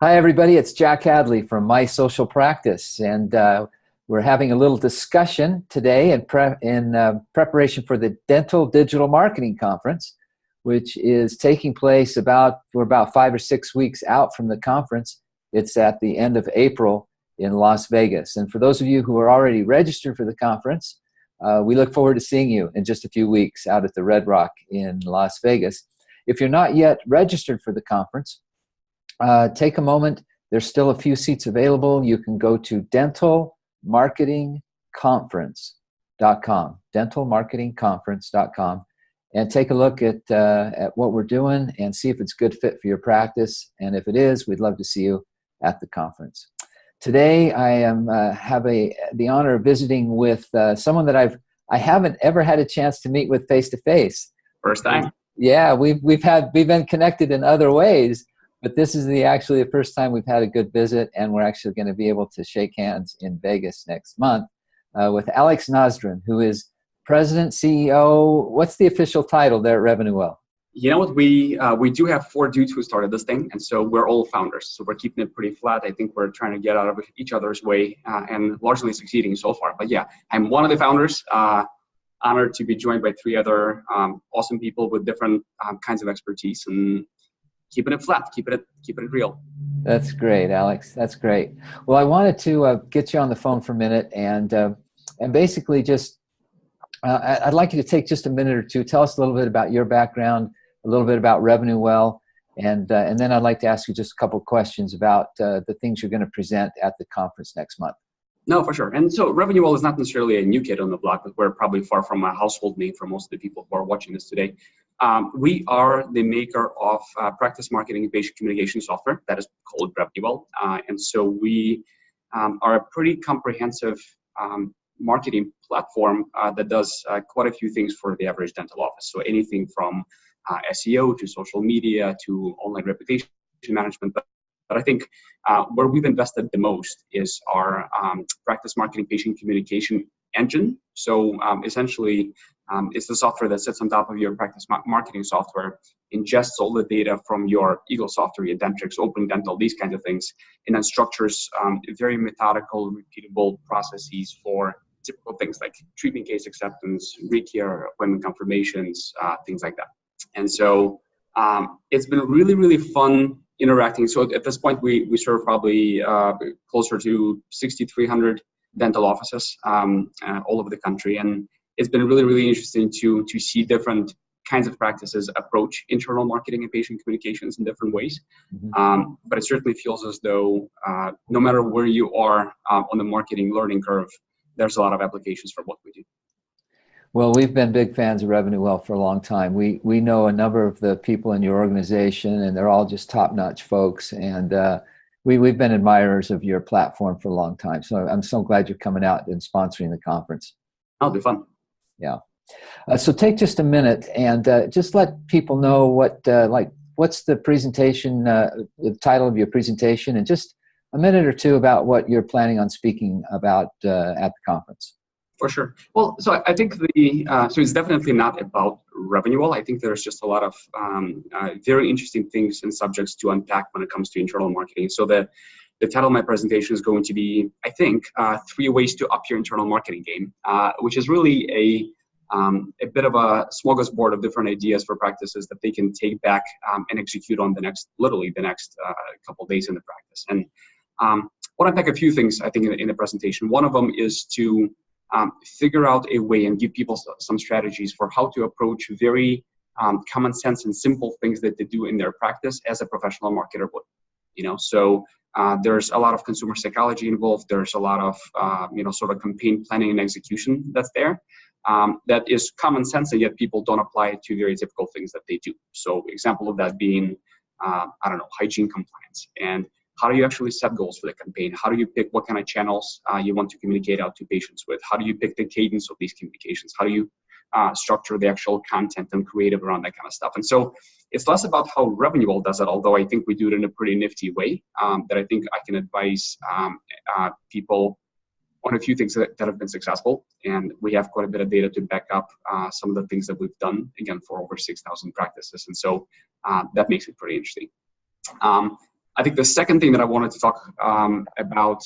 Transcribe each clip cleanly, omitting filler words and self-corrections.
Hi, everybody. It's Jack Hadley from My Social Practice, and we're having a little discussion today in preparation for the Dental Digital Marketing Conference, which is taking place we're about 5 or 6 weeks out from the conference. It's at the end of April in Las Vegas. And for those of you who are already registered for the conference, we look forward to seeing you in just a few weeks out at the Red Rock in Las Vegas. If you're not yet registered for the conference, take a moment. There's still a few seats available. You can go to dentalmarketingconference.com, dentalmarketingconference.com, and take a look at what we're doing and see if it's a good fit for your practice. And if it is, we'd love to see you at the conference. Today, I have the honor of visiting with someone that I haven't ever had a chance to meet with face to face. First time. Yeah, we've been connected in other ways. But this is actually the first time we've had a good visit, and we're actually going to be able to shake hands in Vegas next month with Alex Nozdrin, who is President, CEO. What's the official title there at Revenue Well? You know what? We do have 4 dudes who started this thing, and so we're all founders. So we're keeping it pretty flat. I think we're trying to get out of each other's way and largely succeeding so far. But yeah, I'm one of the founders. Honored to be joined by 3 other awesome people with different kinds of expertise and keeping it flat, keeping it real. That's great, Alex. That's great. Well, I wanted to get you on the phone for a minute and basically just I'd like you to take just a minute or two, tell us a little bit about your background, a little bit about Revenue Well, and then I'd like to ask you just a couple of questions about the things you're going to present at the conference next month. No, for sure. And so Revenue Well is not necessarily a new kid on the block, but we're probably far from a household name for most of the people who are watching this today. We are the maker of practice marketing and patient communication software that is called Revenue Well. And so we are a pretty comprehensive marketing platform that does quite a few things for the average dental office. So anything from SEO to social media to online reputation management. But I think where we've invested the most is our practice marketing patient communication engine. So essentially, it's the software that sits on top of your practice marketing software, ingests all the data from your Eagle software, your Dentrix, Open Dental, these kinds of things, and then structures very methodical, repeatable processes for typical things like treatment case acceptance, recare, appointment confirmations, things like that. And so it's been really, really fun interacting. So at this point, we serve probably closer to 6,300 dental offices all over the country. And it's been really, really interesting to see different kinds of practices approach internal marketing and patient communications in different ways. Mm-hmm. But it certainly feels as though no matter where you are on the marketing learning curve, there's a lot of applications for what we do. Well, we've been big fans of Revenue Well for a long time. We know a number of the people in your organization, and they're all just top-notch folks. And we've been admirers of your platform for a long time. So I'm so glad you're coming out and sponsoring the conference. That'll be fun. Yeah. So take just a minute and just let people know what's the presentation, the title of your presentation, and just a minute or two about what you're planning on speaking about at the conference. For sure. Well, so I think so it's definitely not about Revenue Well. I think there's just a lot of very interesting things and subjects to unpack when it comes to internal marketing. So the title of my presentation is going to be, I think, 3 ways to up your internal marketing game, which is really a bit of a smorgasbord of different ideas for practices that they can take back and execute on the next couple of days in the practice. And I want to unpack a few things, I think, in the presentation. One of them is to figure out a way and give people some strategies for how to approach very common sense and simple things that they do in their practice as a professional marketer would. So there's a lot of consumer psychology involved. There's a lot of sort of campaign planning and execution that's there. That is common sense, and yet people don't apply it to very typical things that they do. So example of that being, hygiene compliance. And how do you actually set goals for the campaign? How do you pick what kind of channels you want to communicate out to patients with? How do you pick the cadence of these communications? How do you structure the actual content and creative around that kind of stuff? And so it's less about how Revenue Well does it, although I think we do it in a pretty nifty way that I think I can advise people on a few things that have been successful. And we have quite a bit of data to back up some of the things that we've done, again, for over 6,000 practices. And so that makes it pretty interesting. I think the second thing that I wanted to talk about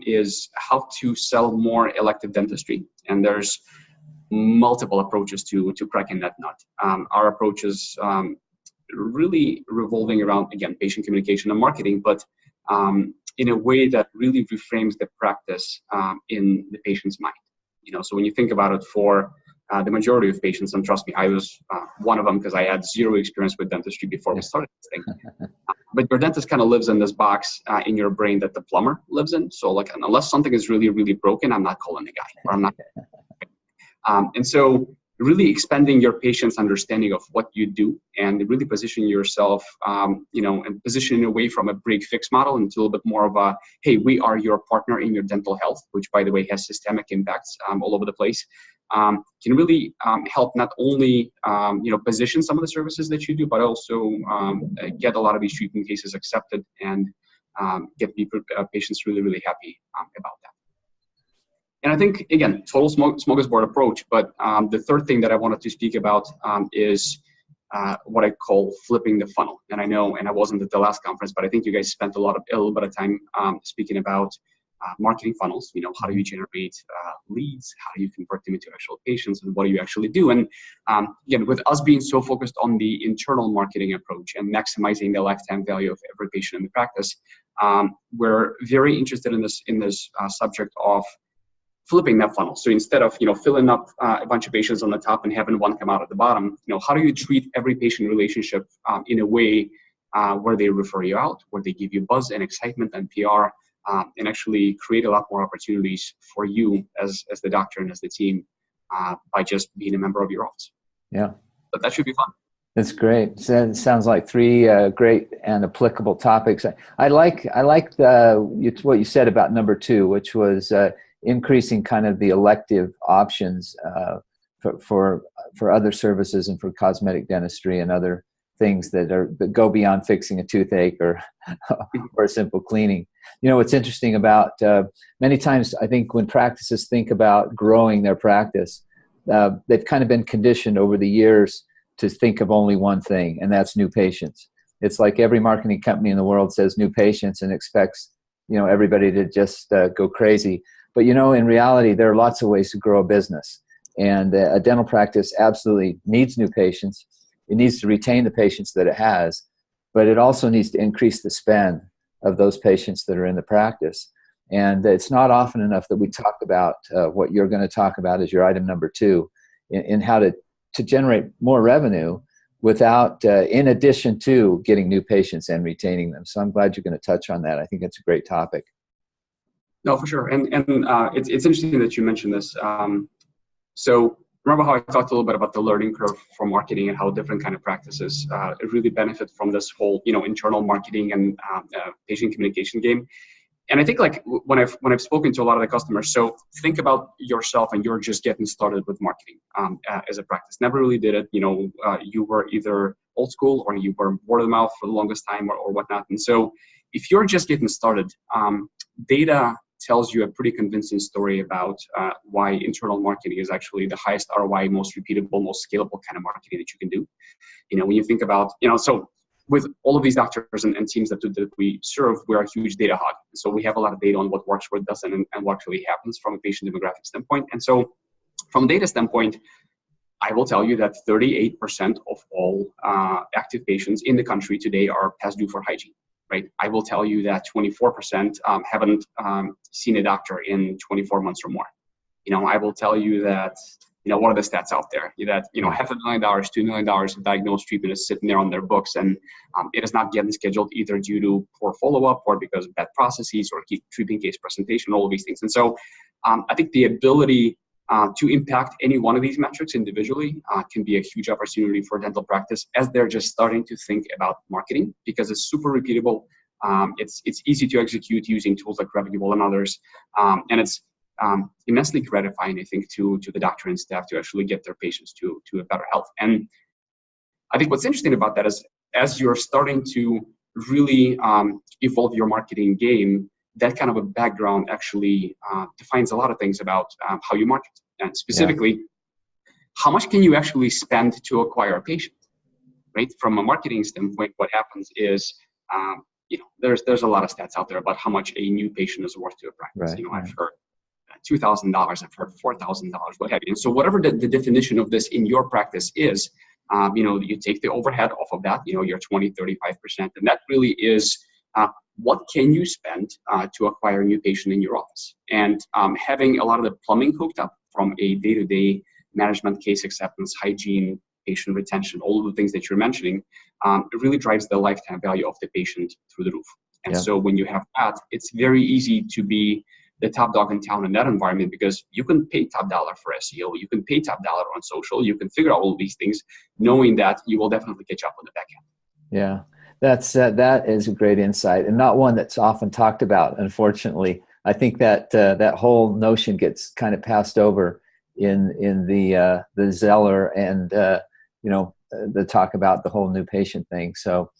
is how to sell more elective dentistry. And there's multiple approaches to cracking that nut. Our approach is really revolving around, again, patient communication and marketing, but in a way that really reframes the practice in the patient's mind. So when you think about it, for the majority of patients, and trust me, I was one of them because I had zero experience with dentistry before we started this thing. But your dentist kind of lives in this box in your brain that the plumber lives in. So like, unless something is really, really broken, I'm not calling the guy, or I'm not. And so really expanding your patient's understanding of what you do and really positioning yourself, and positioning away from a break-fix model into a little bit more of a, hey, we are your partner in your dental health, which, by the way, has systemic impacts all over the place, can really help not only, position some of the services that you do, but also get a lot of these treatment cases accepted and get patients really, really happy about that. And I think, again, total smorgasbord approach, but the third thing that I wanted to speak about is what I call flipping the funnel. And I know, and I wasn't at the last conference, but I think you guys spent a little bit of time speaking about marketing funnels. How do you generate leads? How do you convert them into actual patients? And what do you actually do? And again, with us being so focused on the internal marketing approach and maximizing the lifetime value of every patient in the practice, we're very interested in this subject of flipping that funnel. So instead of filling up a bunch of patients on the top and having one come out at the bottom, how do you treat every patient relationship in a way where they refer you out, where they give you buzz and excitement and PR, and actually create a lot more opportunities for you as the doctor and as the team by just being a member of your office. Yeah, but that should be fun. That's great. So it sounds like three great and applicable topics. I like what you said about number two, which was increasing kind of the elective options for other services and for cosmetic dentistry and other things that go beyond fixing a toothache or a simple cleaning. What's interesting about many times, I think when practices think about growing their practice, they've kind of been conditioned over the years to think of only one thing, and that's new patients. It's like every marketing company in the world says new patients and expects everybody to just go crazy. But in reality, there are lots of ways to grow a business, and a dental practice absolutely needs new patients. It needs to retain the patients that it has, but it also needs to increase the spend of those patients that are in the practice. And it's not often enough that we talk about what you're going to talk about as your item number two, in how to generate more revenue without, in addition to getting new patients and retaining them. So I'm glad you're going to touch on that. I think it's a great topic. No, for sure. And it's interesting that you mentioned this. So remember how I talked a little bit about the learning curve for marketing and how different kind of practices really benefit from this whole, internal marketing and patient communication game. And I think like when I've spoken to a lot of the customers, so think about yourself and you're just getting started with marketing as a practice. Never really did it. You were either old school or you were word of mouth for the longest time or whatnot. And so if you're just getting started, data tells you a pretty convincing story about why internal marketing is actually the highest ROI, most repeatable, most scalable kind of marketing that you can do. When you think about, so with all of these doctors and teams that we serve, we're a huge data hog. So we have a lot of data on what works, what doesn't, and what actually happens from a patient demographic standpoint. And so from a data standpoint, I will tell you that 38% of all active patients in the country today are past due for hygiene. Right. I will tell you that 24% haven't seen a doctor in 24 months or more. I will tell you that, what are the stats out there? That, $500,000, $2 million of diagnosed treatment is sitting there on their books, and it is not getting scheduled either due to poor follow-up or because of bad processes or treatment case presentation, all of these things. And so I think the ability to impact any one of these metrics individually can be a huge opportunity for dental practice as they're just starting to think about marketing, because it's super repeatable. It's easy to execute using tools like Revenue and others. And it's immensely gratifying, I think, to the doctor and staff to actually get their patients to a better health. And I think what's interesting about that is as you're starting to really evolve your marketing game, that kind of a background actually defines a lot of things about how you market. And specifically, how much can you actually spend to acquire a patient, right? From a marketing standpoint, what happens is there's a lot of stats out there about how much a new patient is worth to a practice. Right, I've heard $2,000, I've heard $4,000, what have you. And so whatever the definition of this in your practice is, you take the overhead off of that, your 20, 35%, and that really is what can you spend to acquire a new patient in your office. And having a lot of the plumbing hooked up from a day-to-day management, case acceptance, hygiene, patient retention, all of the things that you're mentioning, it really drives the lifetime value of the patient through the roof. And so when you have that, it's very easy to be the top dog in town in that environment, because you can pay top dollar for SEO, you can pay top dollar on social, you can figure out all of these things, knowing that you will definitely catch up on the back end. Yeah, that is a great insight, and not one that's often talked about, unfortunately. I think that that whole notion gets kind of passed over in the Zeller and the talk about the whole new patient thing. So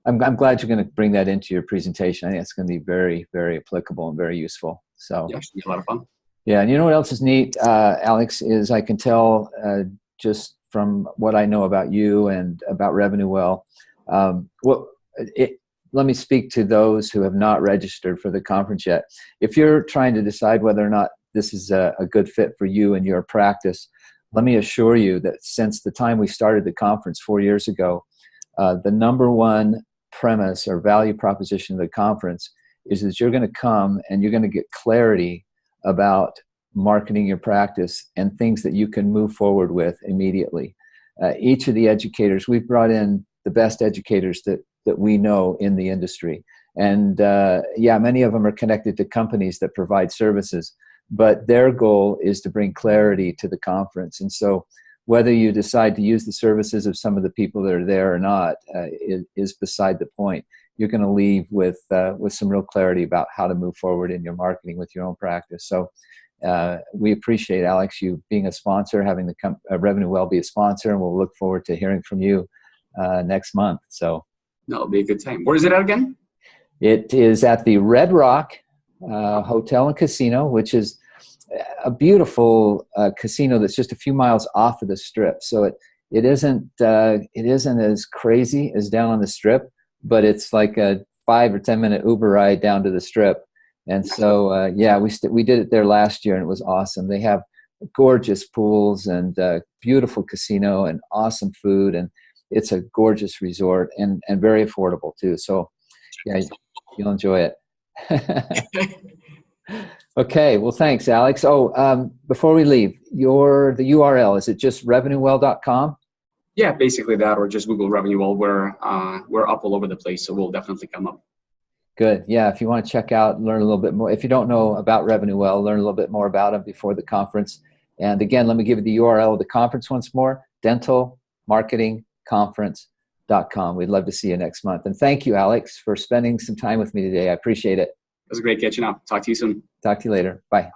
I'm glad you're going to bring that into your presentation. I think it's going to be very, very applicable and very useful. So yeah, it should be a lot of fun. Yeah, and you know what else is neat, Alex, is I can tell just from what I know about you and about Revenue Well. Let me speak to those who have not registered for the conference yet. If you're trying to decide whether or not this is a good fit for you and your practice, let me assure you that since the time we started the conference 4 years ago, the number one premise or value proposition of the conference is that you're going to come and you're going to get clarity about marketing your practice and things that you can move forward with immediately. Each of the educators, we've brought in the best educators that we know in the industry. And many of them are connected to companies that provide services, but their goal is to bring clarity to the conference. And so whether you decide to use the services of some of the people that are there or not is beside the point. You're going to leave with some real clarity about how to move forward in your marketing with your own practice. So we appreciate, Alex, you being a sponsor, having the Revenue Well be a sponsor, and we'll look forward to hearing from you next month. So that'll be a good time. Where is it at again? It is at the Red Rock Hotel and Casino, which is a beautiful casino that's just a few miles off of the Strip. So it isn't as crazy as down on the Strip, but it's like a 5 or 10 minute Uber ride down to the Strip. And so we did it there last year, and it was awesome. They have gorgeous pools and beautiful casino and awesome food, and it's a gorgeous resort and very affordable too. So yeah, you'll enjoy it. Okay, well, thanks, Alex. Before we leave, the URL, is it just revenuewell.com? Yeah, basically that, or just Google Revenue Well. We're up all over the place, so we'll definitely come up. Good. Yeah, if you want to check out, learn a little bit more. If you don't know about Revenue Well, learn a little bit more about them before the conference. And again, let me give you the URL of the conference once more, dentalmarketingconference.com. We'd love to see you next month. And thank you, Alex, for spending some time with me today. I appreciate it. It was great catching up. Talk to you soon. Talk to you later. Bye.